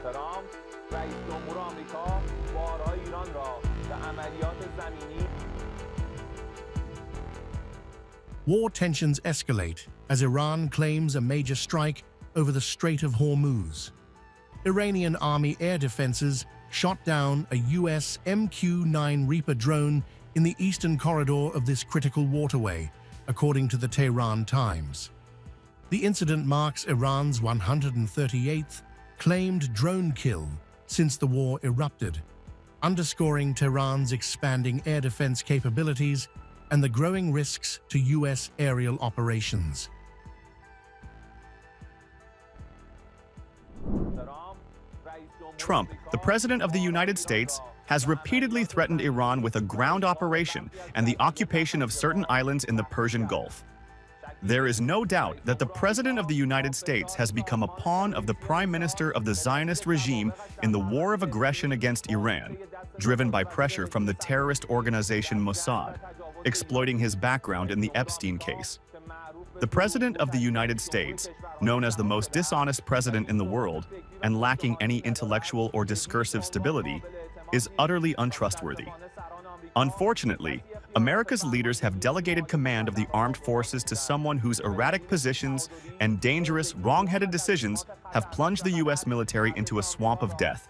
ترامپ رئیس جمهور آمریکا بارهای ایران را به عملیات زمینی. War tensions escalate as Iran claims a major strike over the Strait of Hormuz. Iranian Army air defenses shot down a US MQ-9 Reaper drone in the eastern corridor of this critical waterway, according to the Tehran Times. The incident marks Iran's 138th claimed drone kill since the war erupted, underscoring Tehran's expanding air defense capabilities and the growing risks to US aerial operations. Trump, the President of the United States, has repeatedly threatened Iran with a ground operation and the occupation of certain islands in the Persian Gulf. There is no doubt that the President of the United States has become a pawn of the Prime Minister of the Zionist regime in the war of aggression against Iran, driven by pressure from the terrorist organization Mossad, exploiting his background in the Epstein case. The President of the United States, known as the most dishonest president in the world and lacking any intellectual or discursive stability, is utterly untrustworthy. Unfortunately, America's leaders have delegated command of the armed forces to someone whose erratic positions and dangerous, wrong-headed decisions have plunged the U.S. military into a swamp of death.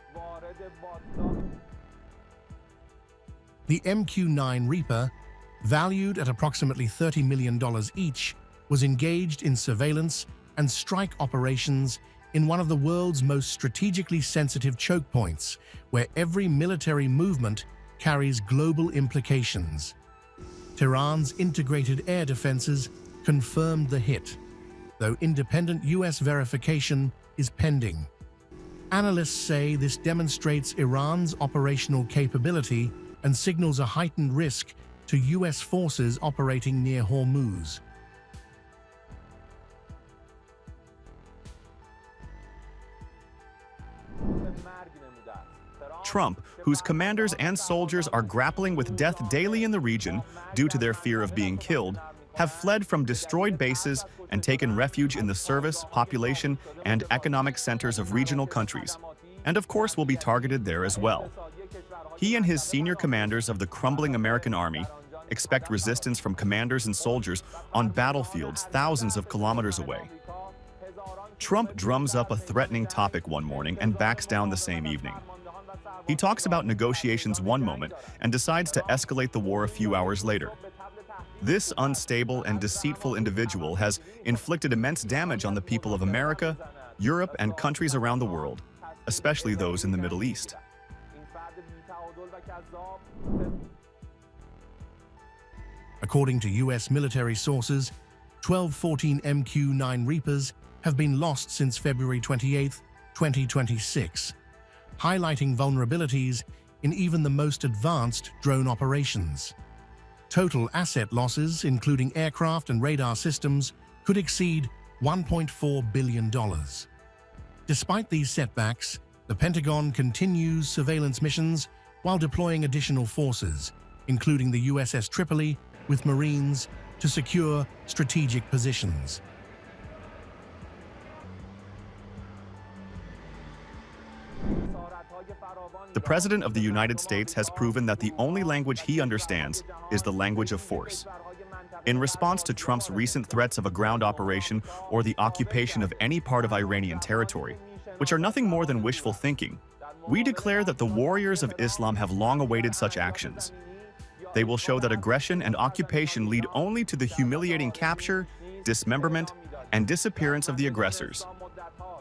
The MQ-9 Reaper, valued at approximately $30 million each, was engaged in surveillance and strike operations in one of the world's most strategically sensitive choke points, where every military movement carries global implications. Tehran's integrated air defenses confirmed the hit, though independent US verification is pending. Analysts say this demonstrates Iran's operational capability and signals a heightened risk to US forces operating near Hormuz. Trump, whose commanders and soldiers are grappling with death daily in the region due to their fear of being killed, have fled from destroyed bases and taken refuge in the service, population, and economic centers of regional countries, and of course will be targeted there as well. He and his senior commanders of the crumbling American Army expect resistance from commanders and soldiers on battlefields thousands of kilometers away. Trump drums up a threatening topic one morning and backs down the same evening. He talks about negotiations one moment and decides to escalate the war a few hours later. This unstable and deceitful individual has inflicted immense damage on the people of America, Europe, and countries around the world, especially those in the Middle East. According to US military sources, 12-14 MQ-9 Reapers have been lost since February 28, 2026, highlighting vulnerabilities in even the most advanced drone operations. Total asset losses, including aircraft and radar systems, could exceed $1.4 billion. Despite these setbacks, the Pentagon continues surveillance missions while deploying additional forces, including the USS Tripoli, with Marines to secure strategic positions. The President of the United States has proven that the only language he understands is the language of force. In response to Trump's recent threats of a ground operation or the occupation of any part of Iranian territory, which are nothing more than wishful thinking, we declare that the warriors of Islam have long awaited such actions. They will show that aggression and occupation lead only to the humiliating capture, dismemberment, and disappearance of the aggressors.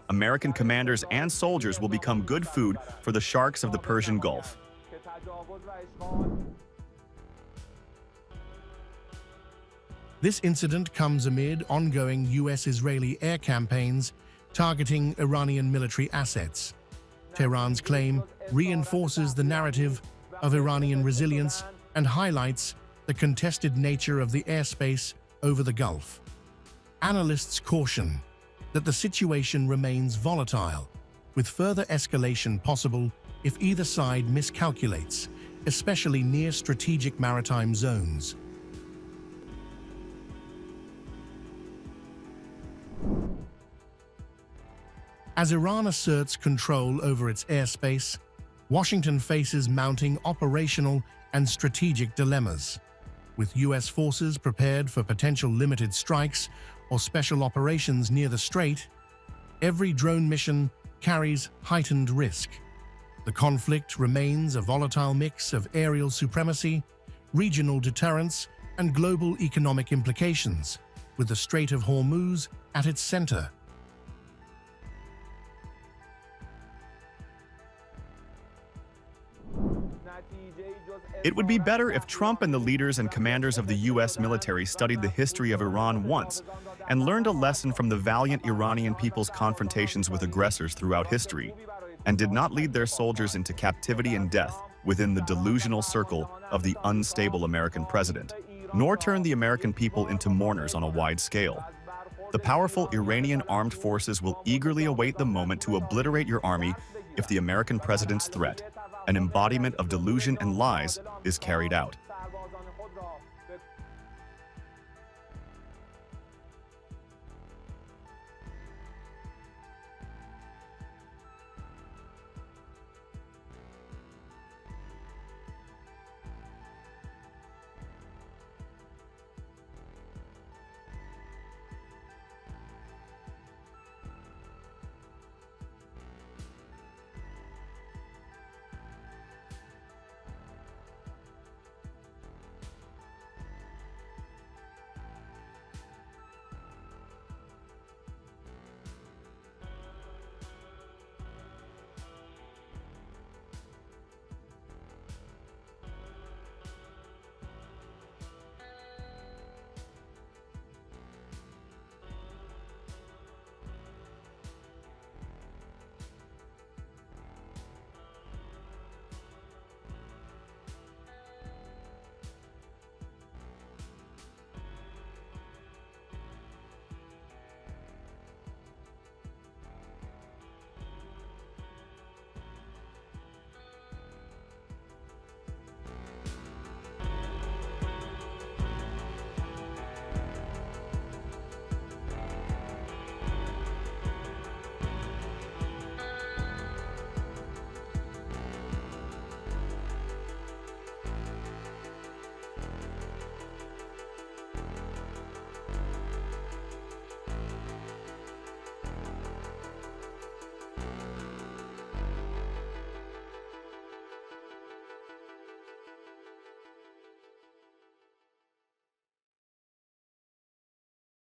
American commanders and soldiers will become good food for the sharks of the Persian Gulf. This incident comes amid ongoing US-Israeli air campaigns targeting Iranian military assets. Tehran's claim reinforces the narrative of Iranian resilience and highlights the contested nature of the airspace over the Gulf. Analysts caution that the situation remains volatile, with further escalation possible if either side miscalculates, especially near strategic maritime zones. As Iran asserts control over its airspace, Washington faces mounting operational and strategic dilemmas. With U.S. forces prepared for potential limited strikes or special operations near the strait, every drone mission carries heightened risk. The conflict remains a volatile mix of aerial supremacy, regional deterrence, and global economic implications, with the Strait of Hormuz at its center. It would be better if Trump and the leaders and commanders of the U.S. military studied the history of Iran once and learned a lesson from the valiant Iranian people's confrontations with aggressors throughout history, and did not lead their soldiers into captivity and death within the delusional circle of the unstable American president, nor turn the American people into mourners on a wide scale. The powerful Iranian armed forces will eagerly await the moment to obliterate your army if the American president's threat, an embodiment of delusion and lies, is carried out.